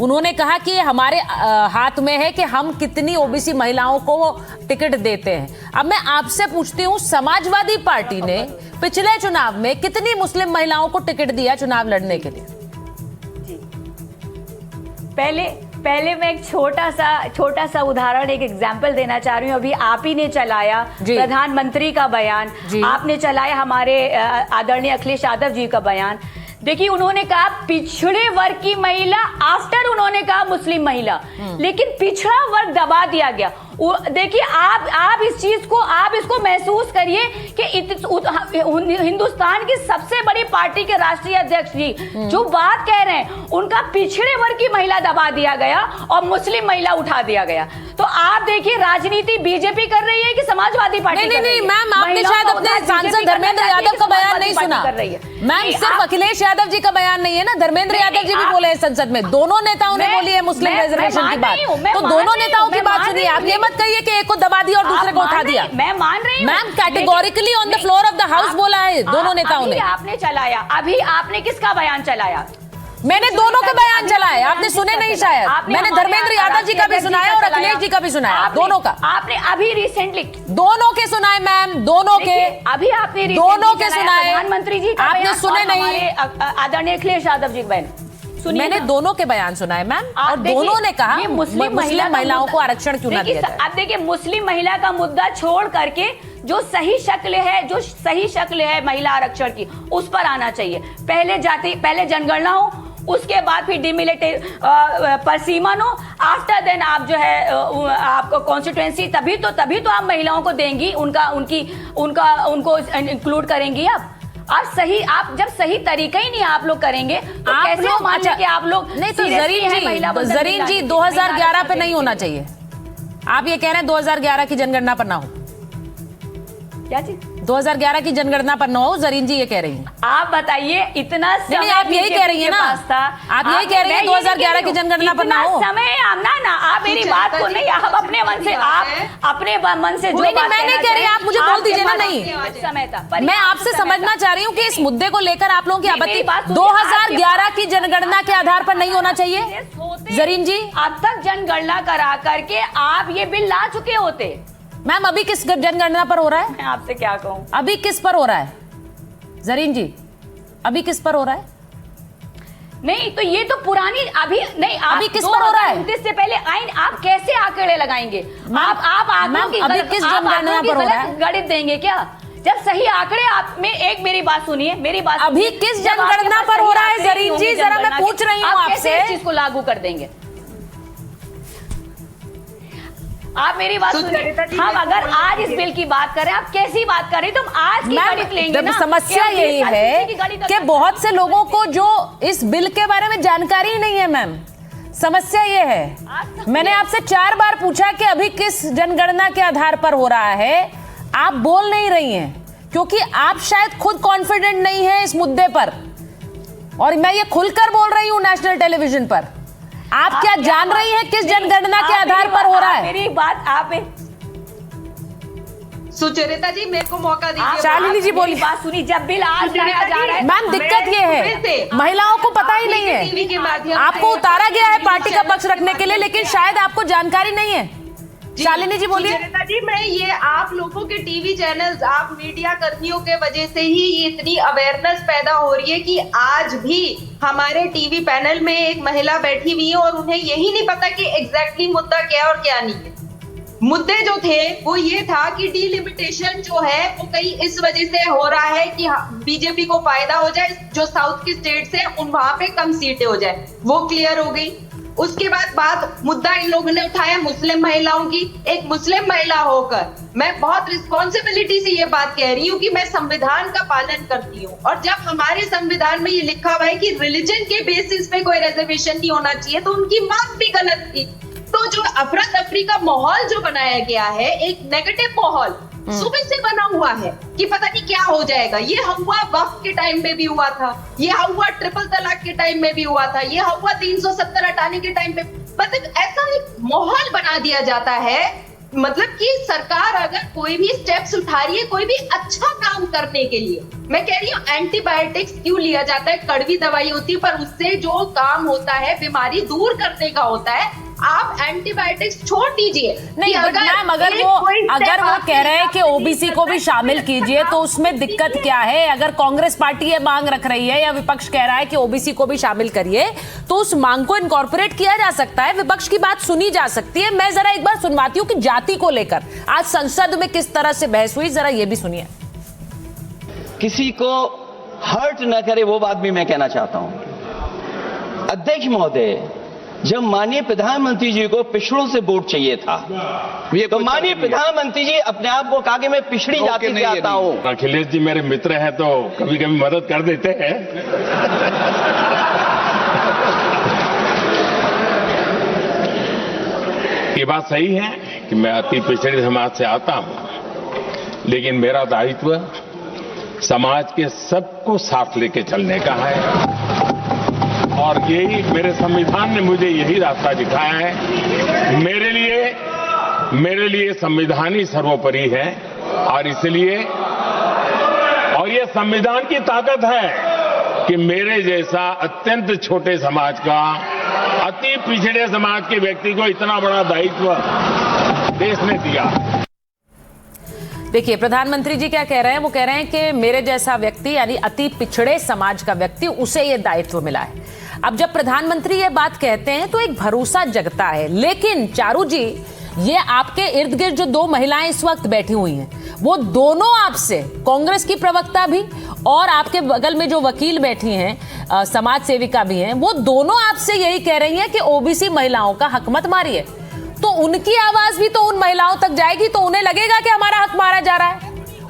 उन्होंने कहा कि हमारे हाथ में है कि हम कितनी ओबीसी महिलाओं को टिकट देते हैं। अब मैं आपसे पूछती हूँ, समाजवादी पार्टी ने पिछले चुनाव में कितनी मुस्लिम महिलाओं को टिकट दिया चुनाव लड़ने के लिए? पहले मैं एक छोटा सा उदाहरण, एक एग्जाम्पल देना चाह रही हूँ। अभी आप ही ने चलाया प्रधानमंत्री का बयान, आपने चलाया हमारे आदरणीय अखिलेश यादव जी का बयान। देखिए, उन्होंने कहा पिछड़े वर्ग की महिला, आफ्टर उन्होंने कहा मुस्लिम महिला, लेकिन पिछड़ा वर्ग दबा दिया गया। देखिए, आप इस चीज को, आप इसको महसूस करिए कि हिंदुस्तान की सबसे बड़ी पार्टी के राष्ट्रीय अध्यक्ष जी जो बात कह रहे हैं, उनका पिछड़े वर्ग की महिला दबा दिया गया और मुस्लिम महिला उठा दिया गया। तो आप देखिए, राजनीति बीजेपी कर रही है कि समाजवादी पार्टी? नहीं मैम, आपने शायद अपने सांसद धर्मेंद्र यादव का बयान नहीं सुना। मैम, सिर्फ अखिलेश यादव जी का बयान नहीं है ना, धर्मेंद्र यादव जी भी बोले हैं संसद में, दोनों नेताओं ने बोली है मुस्लिम रिजर्वेशन की बात, तो दोनों नेताओं की बात सुनिए। आप ये मत कहिए कि एक को दबा दिया और दूसरे को उठा दिया। मैं मान रही हूं ma'am, categorically on the floor of the house बोला है दोनों नेताओं ने। आपने चलाया, अभी आपने किसका बयान चलाया? मैंने दोनों के बयान चलाए, आपने सुने नहीं शायद। मैंने धर्मेंद्र यादव जी का भी सुनाया और अखिलेश जी का भी सुनाया, दोनों का। आपने अभी रिसेंटली दोनों के सुनाए मैम, दोनों के, अभी आपने दोनों के सुनाए। प्रधानमंत्री जी का आपने सुने नहीं? आदरणीय अखिलेश यादव जी का बयान सुनिए मैंने ना। दोनों के बयान सुना है मैम, आप और देखिए, दोनों ने कहा ये मुस्लिम महिला का महिलाओं मुद्दा- को आरक्षण क्यों ना देखिए, दिया जाए। अब देखिए मुस्लिम महिला का मुद्दा छोड़ करके जो सही शक्ल है महिला आरक्षण की, उस पर आना चाहिए। पहले जनगणना हो, उसके बाद फिर डिमिलिटेट परसीमन हो, आफ्टर देन आप जो है आपको कॉन्स्टिट्यूएंसी, तभी तो आप महिलाओं को देंगी, उनको इंक्लूड करेंगी। आप जब सही तरीका ही नहीं आप लोग करेंगे तो आप कैसे लोग मान लें कि आप लोग नहीं तो seriously हैं महिला बंधन जरीन जी मिलाने की? 2011 पे नहीं होना चाहिए। आप ये कह रहे हैं 2011 की जनगणना पर ना हो, क्या चीज? 2011 की जनगणना पर ना हो, जरीन जी ये कह रही हैं। आप बताइए, इतना समय नहीं, आप यही कह रही हैं ना। बीजेपी के पास था। आप यही कह रही हैं 2011 की जनगणना पर ना हो। इतना समय ना आप मेरी बात को नहीं, आप अपने मन से जो नहीं, बात मैं नहीं कहना कह रही, चाहें, आप मुझे बोल दीजिए ना। आपके नहीं, पास समय था। मैं आपसे समझना चाह रही हूँ कि इस मुद्दे को लेकर आप लोगों की नहीं, आपत्ति मेरी बात सुनिए, 2011 की जनगणना के आधार पर नहीं होना चाहिए। जरीन जी, अब तक जनगणना करा करके आप ये बिल ला चुके होते। मैम अभी किस जनगणना पर हो रहा है? मैं आपसे क्या कहूँ, अभी किस पर हो रहा है जरीन जी? अभी किस पर हो रहा है? नहीं तो ये तो पुरानी अभी नहीं, अभी किस पर हो रहा है? 2029 से पहले आइन आप कैसे आंकड़े लगाएंगे? आप आंकड़ों की अभी किस जनगणना पर हो रहा है? गणित देंगे क्या? जब सही आंकड़े आप में, एक मेरी बात सुनिए, अभी किस जनगणना पर हो रहा है जरीन जी? जरा मैं पूछ रही हूँ आपसे। इस चीज को लागू कर देंगे? आप मेरी बात सुनिए, हम अगर आज इस बिल की बात करें, आप कैसी बात करें, तो हम आज की गणित लेंगे ना। समस्या यही है कि बहुत से लोगों को जो इस बिल के बारे में जानकारी ही नहीं है मैम। समस्या ये है, मैंने आपसे 4 बार पूछा कि अभी किस जनगणना के आधार पर हो रहा है, आप बोल नहीं रही हैं क्योंकि आप शायद खुद कॉन्फिडेंट नहीं है इस मुद्दे पर, और मैं ये खुलकर बोल रही हूं नेशनल टेलीविजन पर। आप क्या जान रही हैं किस जनगणना के आधार पर हो रहा है? मेरी बात आप सुचरिता जी, मेरे को मौका दीजिए। शालिनी जी बोलिए। बात सुनी, जब बिल आज लाया जा रहा है, मैम दिक्कत ये है महिलाओं को पता ही नहीं टीवी के है, माध्यम आपको से उतारा गया है पार्टी का पक्ष रखने के लिए, लेकिन शायद आपको जानकारी नहीं है। शालिनी जी बोलिए। सुचरिता जी, मैं ये आप लोगों के टीवी चैनल्स, आप मीडिया कर्मियों के वजह से ही ये इतनी अवेयरनेस पैदा हो रही है कि आज भी हमारे टीवी पैनल में एक महिला बैठी हुई है और उन्हें यही नहीं पता कि एग्जैक्टली मुद्दा क्या और क्या नहीं है। मुद्दे जो थे वो ये था कि डिलिमिटेशन जो है वो कहीं इस वजह से हो रहा है कि बीजेपी को फायदा हो जाए, जो साउथ की स्टेट्स है उन वहां पे कम सीटें हो जाए, वो क्लियर हो गई। उसके बाद मुद्दा इन लोगों ने उठाया मुस्लिम महिलाओं की। एक मुस्लिम महिला होकर मैं बहुत रिस्पॉन्सिबिलिटी से ये बात कह रही हूँ कि मैं संविधान का पालन करती हूँ, और जब हमारे संविधान में ये लिखा हुआ है कि रिलीजन के बेसिस पे कोई रिजर्वेशन नहीं होना चाहिए, तो उनकी बात भी गलत थी। तो जो अफरा तफरी का माहौल जो बनाया गया है, एक नेगेटिव माहौल सुबह से बना हुआ है कि पता नहीं क्या हो जाएगा। ये हुआ वक्त के टाइम में भी हुआ था, ये हुआ ट्रिपल तलाक के टाइम में भी हुआ था, ये हुआ 370 हटाने के टाइम पे। मतलब ऐसा एक माहौल बना दिया जाता है, मतलब कि सरकार अगर कोई भी स्टेप्स उठा रही है कोई भी अच्छा काम करने के लिए, मैं कह रही हूँ एंटीबायोटिक्स क्यों लिया जाता है, कड़वी दवाई होती है पर उससे जो काम होता है बीमारी दूर करने का होता है। आप एंटीबायोटिक्स छोड़ दीजिए। नहीं बट मैम अगर वो कह रहे हैं कि ओबीसी को भी शामिल कीजिए, तो उसमें दिक्कत क्या है? अगर कांग्रेस पार्टी ये मांग रख रही है या विपक्ष कह रहा है कि ओबीसी को भी शामिल करिए, तो उस मांग को इनकॉर्पोरेट किया जा सकता है, विपक्ष की बात सुनी जा सकती है। मैं जरा एक बार सुनवाती हूँ कि जाति को लेकर आज संसद में किस तरह से बहस हुई, जरा ये भी सुनिए। किसी को हर्ट न करे वो बात भी मैं कहना चाहता हूं। अध्यक्ष महोदय, जब माननीय प्रधानमंत्री जी को पिछड़ों से वोट चाहिए था, तो माननीय प्रधानमंत्री जी अपने आप को कहा कि मैं पिछड़ी जाति से आता हूं। अखिलेश जी मेरे मित्र हैं तो कभी कभी मदद कर देते हैं। ये बात सही है कि मैं अति पिछड़े समाज से आता हूं, लेकिन मेरा दायित्व समाज के सबको साथ लेके चलने का है, और यही मेरे संविधान ने मुझे यही रास्ता दिखाया है। मेरे लिए संविधान ही सर्वोपरि है, और इसलिए और ये संविधान की ताकत है कि मेरे जैसा अत्यंत छोटे समाज का, अति पिछड़े समाज के व्यक्ति को इतना बड़ा दायित्व देश ने दिया। देखिए प्रधानमंत्री जी क्या कह रहे हैं, वो कह रहे हैं कि मेरे जैसा व्यक्ति यानी अति पिछड़े समाज का व्यक्ति, उसे ये दायित्व मिला है। अब जब प्रधानमंत्री ये बात कहते हैं तो एक भरोसा जगता है। लेकिन चारू जी, ये आपके इर्द गिर्द जो दो महिलाएं इस वक्त बैठी हुई हैं, वो दोनों आपसे, कांग्रेस की प्रवक्ता भी और आपके बगल में जो वकील बैठी हैं, समाज सेविका भी हैं, वो दोनों आपसे यही कह रही हैं कि ओबीसी महिलाओं का हक मत मारिए। तो उनकी आवाज भी तो उन महिलाओं तक जाएगी, तो उन्हें लगेगा कि हमारा हक मारा जा रहा है।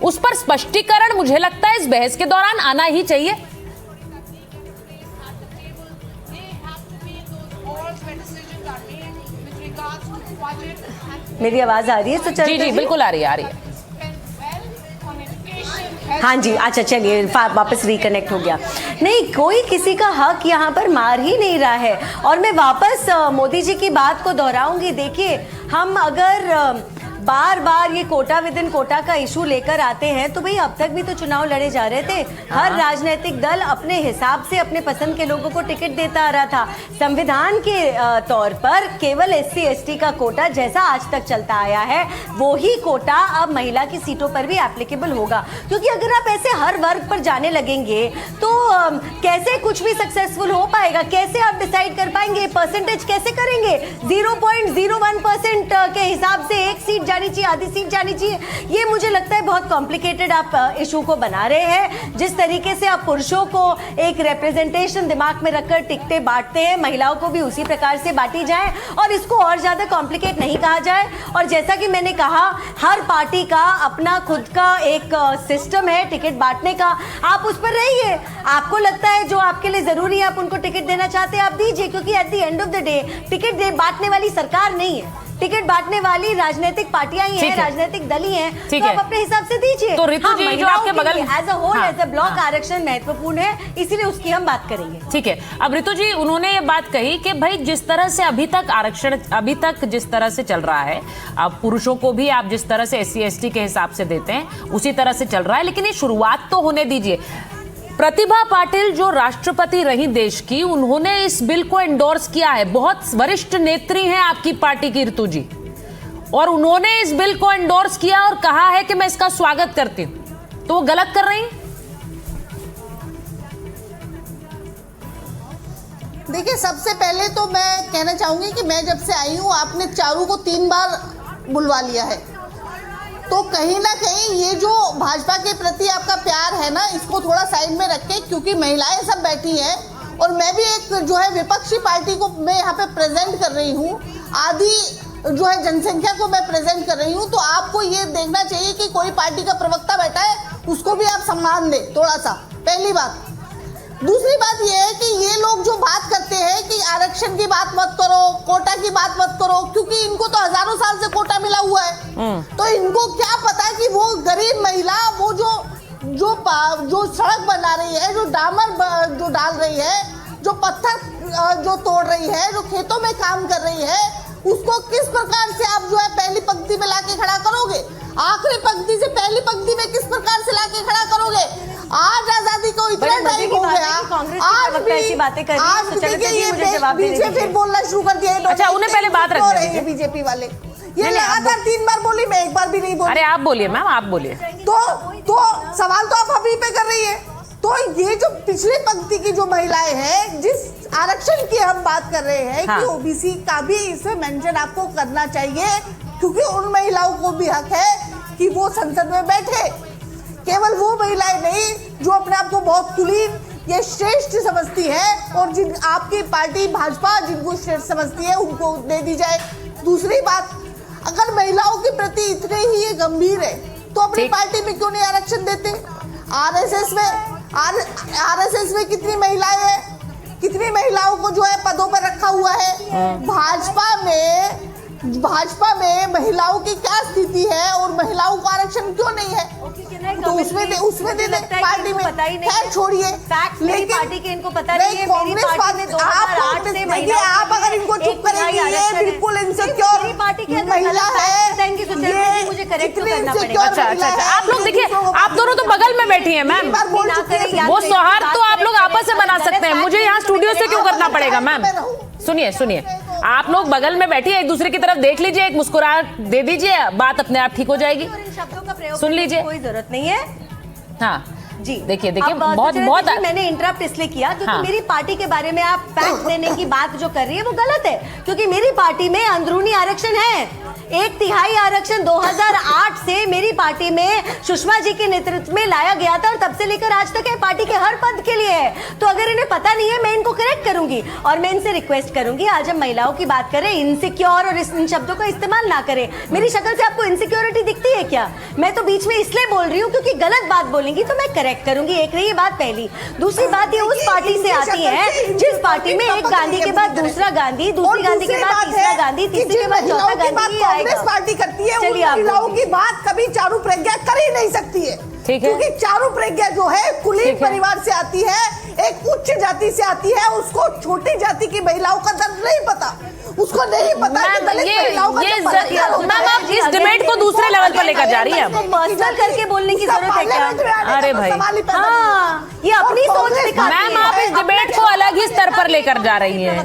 उस पर स्पष्टीकरण मुझे लगता है इस बहस के दौरान आना ही चाहिए। मेरी आवाज आ रही है सुचरिता जी जी बिल्कुल आ रही है, आ रही है। हाँ जी, अच्छा चलिए वापस रिकनेक्ट हो गया। नहीं, कोई किसी का हक यहाँ पर मार ही नहीं रहा है। और मैं वापस मोदी जी की बात को दोहराऊंगी। देखिए, हम अगर बार बार ये कोटा विद इन कोटा का इशू लेकर आते हैं तो भाई अब तक भी तो चुनाव लड़े जा रहे थे। हर राजनीतिक दल अपने हिसाब से अपने पसंद के लोगों को टिकट देता आ रहा था। संविधान के तौर पर केवल SC ST का कोटा जैसा आज तक चलता आया है, वो ही कोटा अब महिला की सीटों पर भी एप्लीकेबल होगा। क्योंकि अगर आप ऐसे हर वर्ग पर जाने लगेंगे तो कैसे कुछ भी सक्सेसफुल हो पाएगा? कैसे आप डिसाइड कर पाएंगे? परसेंटेज कैसे करेंगे? 0.01% के हिसाब से एक सीट जानी चाहिए, आधी सीट जानी चाहिए। ये मुझे लगता है बहुत कॉम्प्लिकेटेड आप इशू को बना रहे हैं। जिस तरीके से आप पुरुषों को एक रिप्रेजेंटेशन दिमाग में रखकर टिकटें बांटते हैं, महिलाओं को भी उसी प्रकार से बांटी जाए और इसको और ज्यादा कॉम्प्लिकेट नहीं कहा जाए। और जैसा कि मैंने कहा, हर पार्टी का अपना खुद का एक सिस्टम है टिकट बांटने का। आप उस पर रहिए। आपको लगता है जो आपके लिए जरूरी है, आप उनको टिकट देना चाहते हैं, आप दीजिए। क्योंकि at the end of the day ticket बांटने वाली सरकार नहीं है, टिकट बांटने वाली राजनीतिक पार्टियां ही हैं, राजनीतिक दल ही हैं। तो आप अपने हिसाब से दीजिए। तो ऋतु जी, जो आपके बगल as a whole, as a block आरक्षण महत्वपूर्ण है, इसीलिए उसकी हम बात करेंगे। ठीक है। अब ऋतु जी, उन्होंने ये बात कही कि भाई जिस तरह से अभी तक आरक्षण जिस तरह से चल रहा है, अब पुरुषों को भी आप जिस तरह से SC ST के हिसाब से देते हैं उसी तरह से चल रहा है, लेकिन ये शुरुआत तो होने दीजिए। प्रतिभा पाटिल जो राष्ट्रपति रही देश की, उन्होंने इस बिल को एंडोर्स किया है। बहुत वरिष्ठ नेत्री हैं आपकी पार्टी की ऋतु जी, और उन्होंने इस बिल को एंडोर्स किया और कहा है कि मैं इसका स्वागत करती हूं। तो वो गलत कर रही हैं? देखिए, सबसे पहले तो मैं कहना चाहूंगी कि मैं जब से आई हूँ, आपने चारू को 3 बार बुलवा लिया है। तो कहीं ना कहीं ये जो भाजपा के प्रति आपका प्यार है ना, इसको थोड़ा साइड में रख के, क्योंकि महिलाएं सब बैठी हैं और मैं भी एक जो है विपक्षी पार्टी को मैं यहाँ पे प्रेजेंट कर रही हूँ, आधी जो है जनसंख्या को मैं प्रेजेंट कर रही हूँ। तो आपको ये देखना चाहिए कि कोई पार्टी का प्रवक्ता बैठा है, उसको भी आप सम्मान दें थोड़ा सा, पहली बात। दूसरी बात ये है कि ये लोग जो बात करते हैं कि आरक्षण की बात मत करो, कोटा की बात मत करो, क्योंकि इनको तो हजारों साल से कोटा मिला हुआ है। तो इनको क्या पता कि वो गरीब महिला, वो जो सड़क बना रही है, जो डामर जो डाल रही है, जो पत्थर जो तोड़ रही है, जो खेतों में काम कर रही है, उसको किस प्रकार से आप जो है पहली पंक्ति में लाके खड़ा करोगे, आखिरी पंक्ति से पहली पंक्ति में किस प्रकार से लाके खड़ा करोगे? आज आजादी को इतना टाइम हो गया, आज देखिए ये पीछे फिर बोलना शुरू कर दिया। अच्छा, उन्हें पहले बात रख दीजिए। बीजेपी वाले ये लगातार 3 बार बोली, मैं एक बार भी नहीं बोली। अरे आप बोलिए मैम, आप बोलिए। तो सवाल तो आप अभी पे कर रही है। तो ये जो पिछली पंक्ति की जो महिलाएं हैं, जिस आरक्षण की हम बात कर रहे हैं, कि ओबीसी का भी इसमें मेंशन आपको करना चाहिए, क्योंकि उन महिलाओं को भी हक है कि वो संसद में बैठे। केवल वो महिलाएं नहीं जो अपने आप को बहुत कुलीन या श्रेष्ठ समझती है, और जिन आपकी पार्टी भाजपा जिनको श्रेष्ठ समझती है, उनको दे दी जाए। दूसरी बात, अगर महिलाओं के प्रति इतने ही ये गंभीर है तो अपनी पार्टी में क्यों नहीं आरक्षण देते? आरएसएस में कितनी महिलाएं हैं, कितनी महिलाओं को जो है पदों पर रखा हुआ है। भाजपा में महिलाओं की क्या स्थिति है और महिलाओं को आरक्षण क्यों नहीं है? तो उसमें दे पार्टी में, खैर छोड़िए। लेकिन पार्टी के इनको पता नहीं है, कांग्रेस पार्टी आप अगर इनको चुप करेंगे, ये बिल्कुल इनसिक्योर महिला है, मुझे करेक्ट करना पड़ेगा। अच्छा, आप लोग देखिए, आप दोनों तो बगल में बैठी हैं मैम, वो सौहार्द तो आप लोग आपस में बना सकते हैं, मुझे यहाँ स्टूडियो से क्यों करना पड़ेगा? मैम सुनिए, आप लोग बगल में बैठिए, एक दूसरे की तरफ देख लीजिए, एक मुस्कुराहट दे दीजिए, बात अपने आप ठीक हो जाएगी। शब्दों का प्रयोग सुन लीजिए, कोई जरूरत नहीं है। हाँ, जी देखिए अब बहुत सुचेता बहुत जी, मैंने इंटरप्ट इसलिए किया क्योंकि हाँ। मेरी पार्टी के बारे में आप फैक्ट देने की बात जो कर रही है वो गलत है, क्योंकि मेरी पार्टी में अंदरूनी आरक्षण है। 1/3 आरक्षण 2008 से मेरी पार्टी में सुषमा जी के नेतृत्व में लाया गया था और तब से लेकर आज तक है पार्टी के हर पद के लिए है। तो अगर इन्हें पता नहीं है मैं इनको करेक्ट करूंगी और मैं इनसे रिक्वेस्ट करूंगी आज हम महिलाओं की बात करें, इनसिक्योर और इन शब्दों का इस्तेमाल ना करें। मेरी शक्ल से आपको इनसिक्योरिटी दिखती है क्या? मैं तो बीच में इसलिए बोल रही हूँ क्योंकि गलत बात बोलेंगी तो मैं करेक्ट करूंगी। एक रही ये बात पहली। दूसरी बात ये उस पार्टी से आती है जिस पार्टी में एक गांधी के बाद दूसरा गांधी, दूसरी गांधी के बाद तीसरा गांधी, तीसरी के बाद चौथा गांधी कांग्रेस पार्टी करती है। चलिए उन आप महिलाओं की बात कभी चारू प्रज्ञा कर ही नहीं सकती है, ठीक है। क्योंकि चारू प्रज्ञा जो है कुलीन परिवार से आती है, एक उच्च जाति से आती है। उसको छोटी जाति की महिलाओं का दर्द नहीं पता, उसको नहीं पता कि दलित महिलाओं का जो पराया होता मैम है। आप इस डिबेट को दूसरे लेवल पर लेकर जा रही है। पर्सनल करके बोलने की जरूरत है क्या? अरे भाई हाँ, ये अपनी सोच दिखाती है। मैम आप इस डिबेट को अलग ही स्तर पर लेकर जा रही हैं।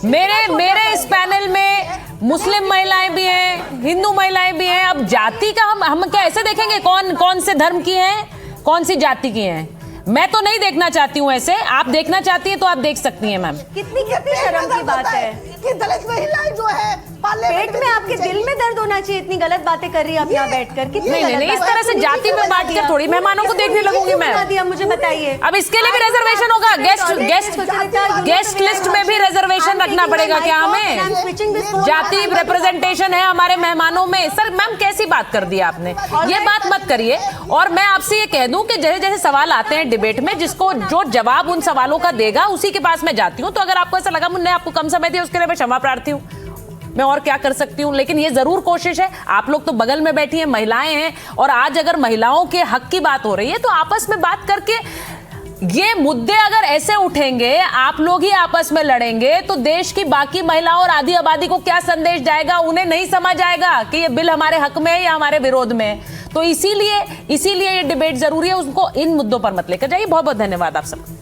मेरे इस पैनल में मुस्लिम महिलाएं भी हैं, हिंदू महिलाएं भी हैं। अब जाति का हम क्या ऐसे देखेंगे कौन से धर्म की हैं, कौन सी जाति की हैं? मैं तो नहीं देखना चाहती हूँ ऐसे। आप देखना चाहती हैं तो आप देख सकती हैं मैम। कितनी शर्म की बात है कि दलित महिलाएं जो है पेट में आपके दिल में दर्द होना चाहिए। इतनी गलत बातें कर रही है आप यहाँ बैठकर। नहीं, इस तरह से जाति में बांट कर थोड़ी मेहमानों को देखने लगूंगी मैं। मुझे बताइए। अब इसके लिए भी रिजर्वेशन होगा, गेस्ट लिस्ट में भी रिजर्वेशन रखना पड़ेगा क्या हमें? जाति रिप्रेजेंटेशन है हमारे मेहमानों में। सर मैम कैसी बात कर दी आपने, ये बात मत करिए। और मैं आपसे ये कह दूं कि जैसे जैसे सवाल आते हैं डिबेट में, जिसको जो जवाब उन सवालों का देगा उसी के पास मैं जाती हूँ। तो अगर आपको ऐसा लगा मैंने आपको कम समय दिया उसके लिए मैं क्षमा प्रार्थी हूँ, मैं और क्या कर सकती हूँ। लेकिन ये जरूर कोशिश है। आप लोग तो बगल में बैठी हैं, महिलाएं हैं, और आज अगर महिलाओं के हक की बात हो रही है तो आपस में बात करके ये मुद्दे अगर ऐसे उठेंगे, आप लोग ही आपस में लड़ेंगे, तो देश की बाकी महिलाओं और आधी आबादी को क्या संदेश जाएगा? उन्हें नहीं समझ आएगा कि ये बिल हमारे हक में है या हमारे विरोध में है। तो इसीलिए ये डिबेट जरूरी है। उसको इन मुद्दों पर मत लेकर जाइए। बहुत बहुत धन्यवाद आप सबका।